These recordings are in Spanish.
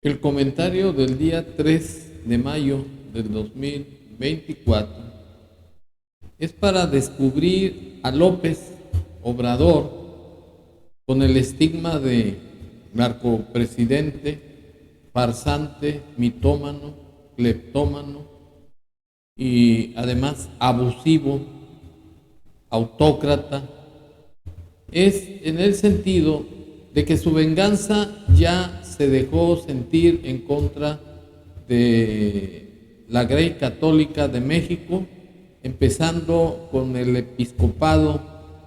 El comentario del día 3 de mayo del 2024 es para descubrir a López Obrador con el estigma de narcopresidente, farsante, mitómano, cleptómano y además abusivo, autócrata. Es en el sentido de que su venganza ya se dejó sentir en contra de la Grey Católica de México, empezando con el episcopado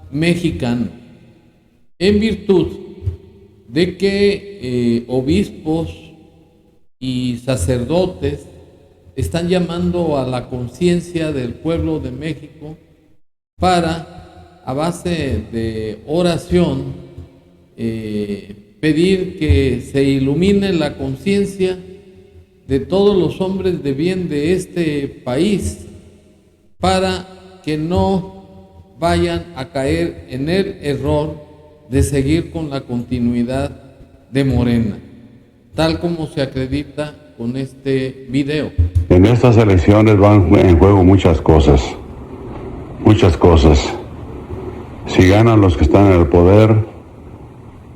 mexicano, en virtud de que obispos y sacerdotes están llamando a la conciencia del pueblo de México para, a base de oración, pedir que se ilumine la conciencia de todos los hombres de bien de este país para que no vayan a caer en el error de seguir con la continuidad de Morena, tal como se acredita con este video. En estas elecciones van en juego muchas cosas. Si ganan los que están en el poder,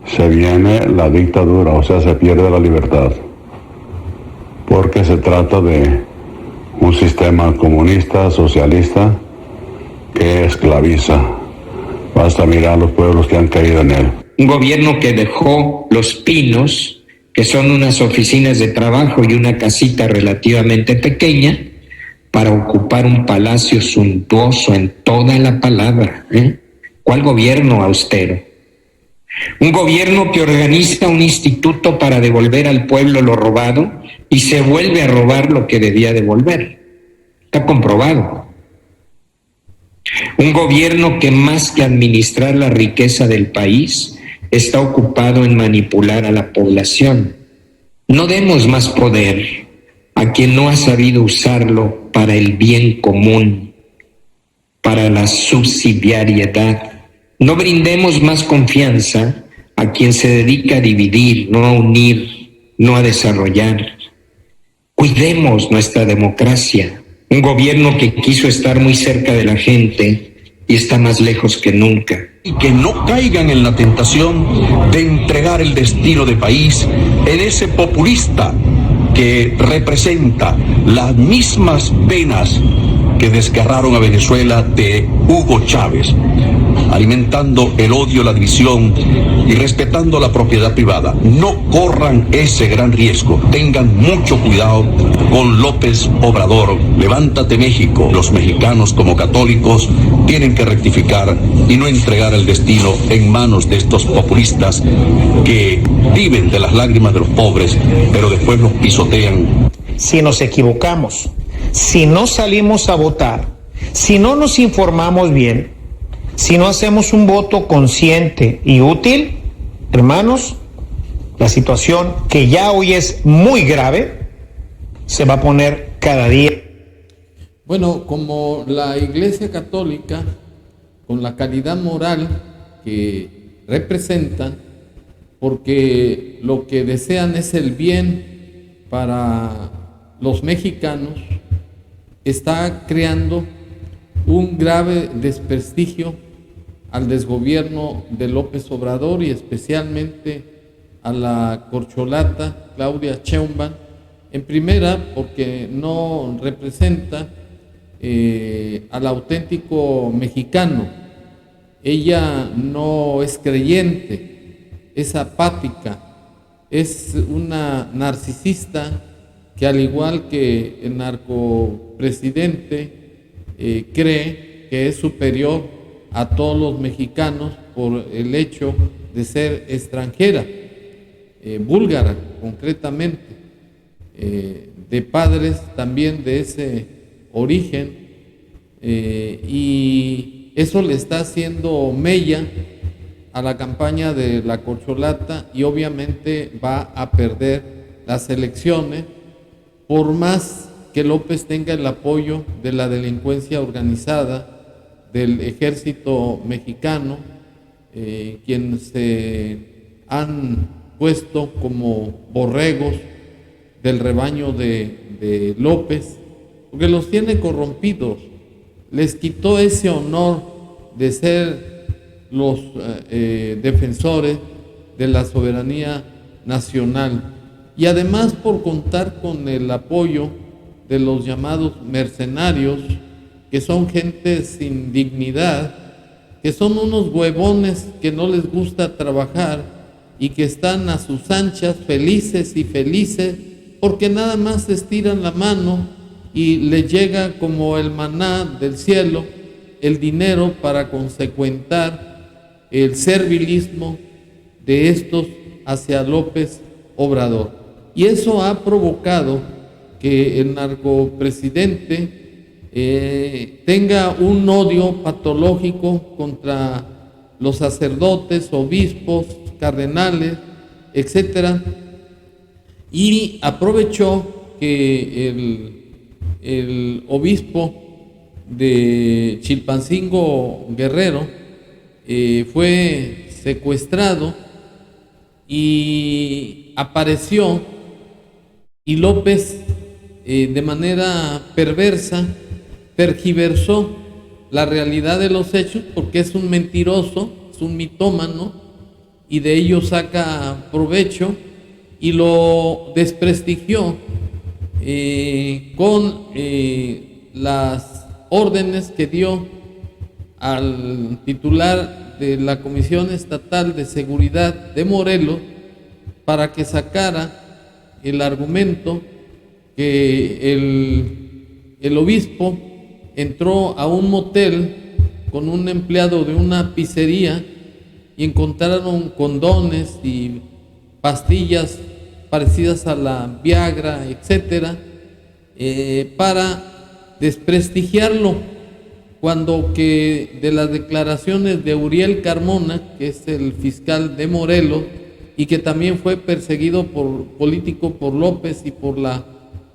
se viene la dictadura, o sea, se pierde la libertad, porque se trata de un sistema comunista, socialista, que esclaviza. Basta mirar los pueblos que han caído en él. Un gobierno que dejó Los Pinos, que son unas oficinas de trabajo y una casita relativamente pequeña, para ocupar un palacio suntuoso en toda la palabra. ¿Cuál gobierno austero? Un gobierno que organiza un instituto para devolver al pueblo lo robado y se vuelve a robar lo que debía devolver. Está comprobado. Un gobierno que más que administrar la riqueza del país, está ocupado en manipular a la población. No demos más poder a quien no ha sabido usarlo para el bien común, para la subsidiariedad. No brindemos más confianza a quien se dedica a dividir, no a unir, no a desarrollar. Cuidemos nuestra democracia. Un gobierno que quiso estar muy cerca de la gente y está más lejos que nunca. Y que no caigan en la tentación de entregar el destino del país en ese populista que representa las mismas penas que desgarraron a Venezuela de Hugo Chávez, alimentando el odio, la división y respetando la propiedad privada. No corran ese gran riesgo. Tengan mucho cuidado con López Obrador. Levántate, México. Los mexicanos, como católicos, tienen que rectificar y no entregar el destino en manos de estos populistas que viven de las lágrimas de los pobres, pero después los pisotean. Si nos equivocamos, si no salimos a votar, si no nos informamos bien, si no hacemos un voto consciente y útil, hermanos, la situación que ya hoy es muy grave, se va a poner cada día. Bueno, como la Iglesia Católica, con la calidad moral que representan, porque lo que desean es el bien para los mexicanos, está creando un grave desprestigio al desgobierno de López Obrador y especialmente a la corcholata Claudia Sheinbaum, en primera porque no representa al auténtico mexicano. Ella no es creyente, es apática, es una narcisista que, al igual que el narcopresidente, cree que es superior a todos los mexicanos por el hecho de ser extranjera, búlgara concretamente, de padres también de ese origen, y eso le está haciendo mella a la campaña de la corcholata y obviamente va a perder las elecciones, por más que López tenga el apoyo de la delincuencia organizada, del ejército mexicano, quienes se han puesto como borregos del rebaño de López, porque los tiene corrompidos. Les quitó ese honor de ser los defensores de la soberanía nacional, y además por contar con el apoyo de los llamados mercenarios, que son gente sin dignidad, que son unos huevones que no les gusta trabajar y que están a sus anchas, felices, porque nada más estiran la mano y les llega como el maná del cielo el dinero para consecuentar el servilismo de estos hacia López Obrador. Y eso ha provocado que el narcopresidente tenga un odio patológico contra los sacerdotes, obispos, cardenales, etcétera, y aprovechó que el obispo de Chilpancingo Guerrero fue secuestrado y apareció, y López de manera perversa tergiversó la realidad de los hechos, porque es un mentiroso, es un mitómano, y de ello saca provecho, y lo desprestigió con las órdenes que dio al titular de la Comisión Estatal de Seguridad de Morelos para que sacara el argumento que el obispo entró a un motel con un empleado de una pizzería y encontraron condones y pastillas parecidas a la Viagra, etcétera, para desprestigiarlo, cuando que de las declaraciones de Uriel Carmona, que es el fiscal de Morelos y que también fue perseguido político por López y por la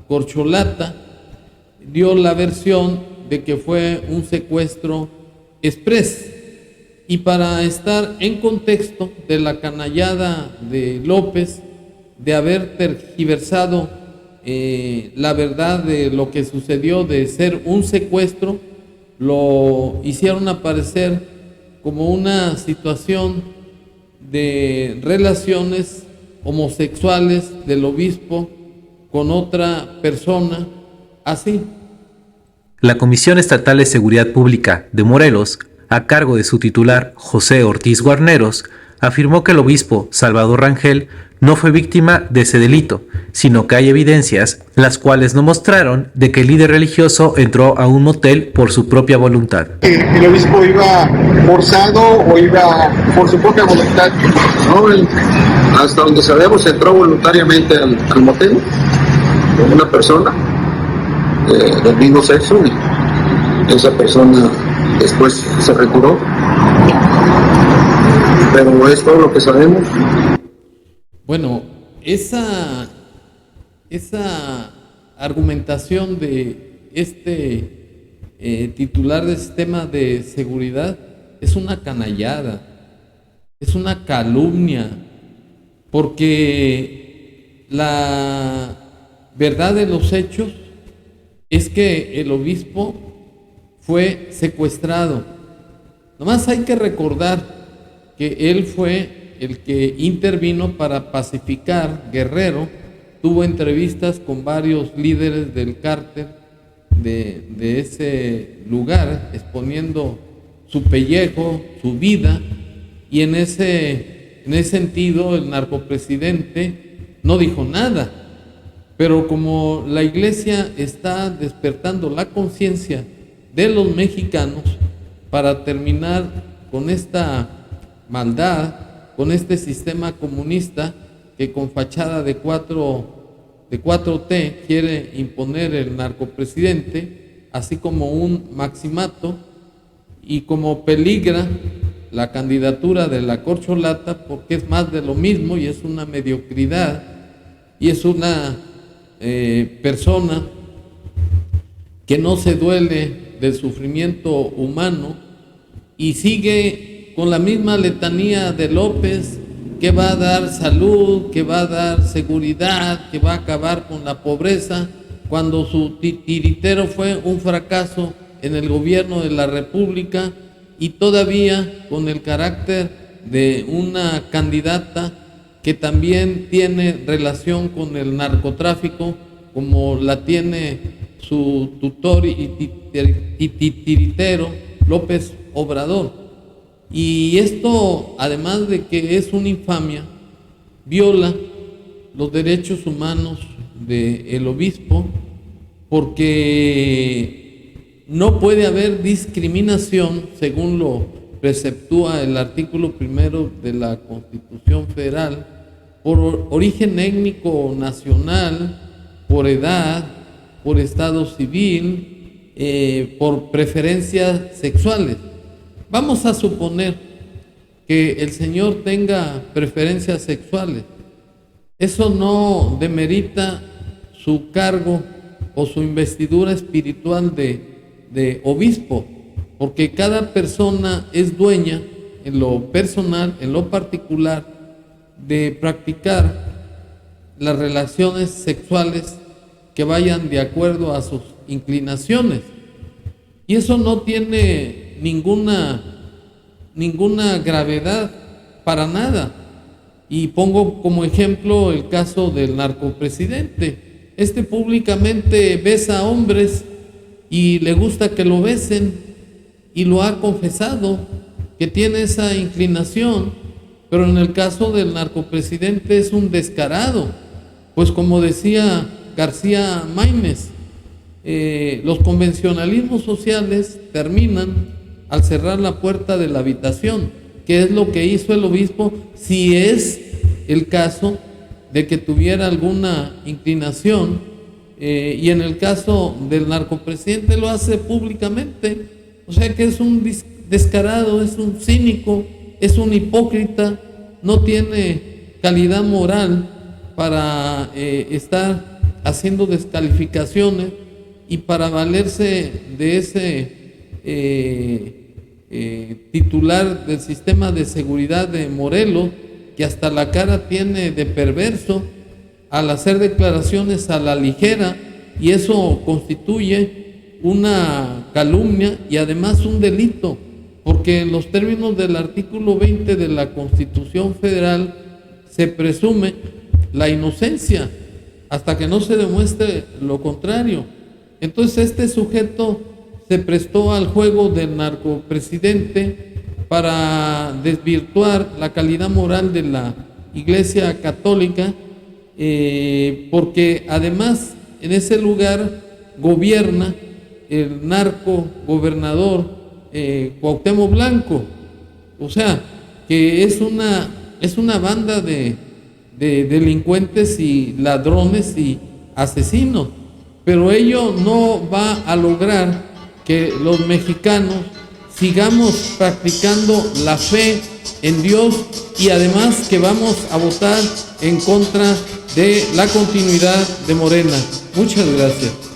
corcholata, dio la versión de que fue un secuestro exprés. Y para estar en contexto de la canallada de López, de haber tergiversado la verdad de lo que sucedió, de ser un secuestro, lo hicieron aparecer como una situación de relaciones homosexuales del obispo con otra persona, así. La Comisión Estatal de Seguridad Pública de Morelos, a cargo de su titular José Ortiz Guarneros, afirmó que el obispo Salvador Rangel no fue víctima de ese delito, sino que hay evidencias las cuales no mostraron de que el líder religioso entró a un motel por su propia voluntad. El obispo iba forzado o iba por su propia voluntad, ¿no? Hasta donde sabemos entró voluntariamente al motel con una persona del mismo sexo, y esa persona después se retiró, pero es todo lo que sabemos. Bueno, esa argumentación de este titular del sistema de seguridad es una canallada, es una calumnia, porque la verdad de los hechos es que el obispo fue secuestrado. Nomás hay que recordar que él fue el que intervino para pacificar Guerrero, tuvo entrevistas con varios líderes del cártel de ese lugar, exponiendo su pellejo, su vida, y en ese sentido el narcopresidente no dijo nada. Pero como la iglesia está despertando la conciencia de los mexicanos para terminar con esta maldad, con este sistema comunista que con fachada de 4T quiere imponer el narcopresidente, así como un maximato, y como peligra la candidatura de la corcholata, porque es más de lo mismo y es una mediocridad, y es una persona que no se duele del sufrimiento humano y sigue con la misma letanía de López, que va a dar salud, que va a dar seguridad, que va a acabar con la pobreza, cuando su titiritero fue un fracaso en el gobierno de la República y todavía con el carácter de una candidata que también tiene relación con el narcotráfico, como la tiene su tutor y titiritero López Obrador. Y esto, además de que es una infamia, viola los derechos humanos del obispo, porque no puede haber discriminación, según lo preceptúa el artículo 1 de la Constitución Federal, por origen étnico nacional, por edad, por estado civil, por preferencias sexuales. Vamos a suponer que el Señor tenga preferencias sexuales. Eso no demerita su cargo o su investidura espiritual de obispo, porque cada persona es dueña en lo personal, en lo particular, de practicar las relaciones sexuales que vayan de acuerdo a sus inclinaciones. Y eso no tiene ninguna gravedad para nada. Y pongo como ejemplo el caso del narcopresidente. Este públicamente besa a hombres y le gusta que lo besen, y lo ha confesado que tiene esa inclinación, pero en el caso del narcopresidente es un descarado, pues como decía García Maínez, los convencionalismos sociales terminan al cerrar la puerta de la habitación, que es lo que hizo el obispo, si es el caso de que tuviera alguna inclinación, y en el caso del narcopresidente lo hace públicamente. O sea que es un descarado, es un cínico, es un hipócrita, no tiene calidad moral para estar haciendo descalificaciones y para valerse de ese titular del sistema de seguridad de Morelos, que hasta la cara tiene de perverso al hacer declaraciones a la ligera, y eso constituye una calumnia y además un delito, porque en los términos del artículo 20 de la Constitución Federal se presume la inocencia hasta que no se demuestre lo contrario. Entonces este sujeto se prestó al juego del narcopresidente para desvirtuar la calidad moral de la Iglesia Católica, porque además en ese lugar gobierna el narco gobernador Cuauhtémoc Blanco. O sea, que es una banda de delincuentes y ladrones y asesinos, pero ello no va a lograr que los mexicanos sigamos practicando la fe en Dios, y además que vamos a votar en contra de la continuidad de Morena. Muchas gracias.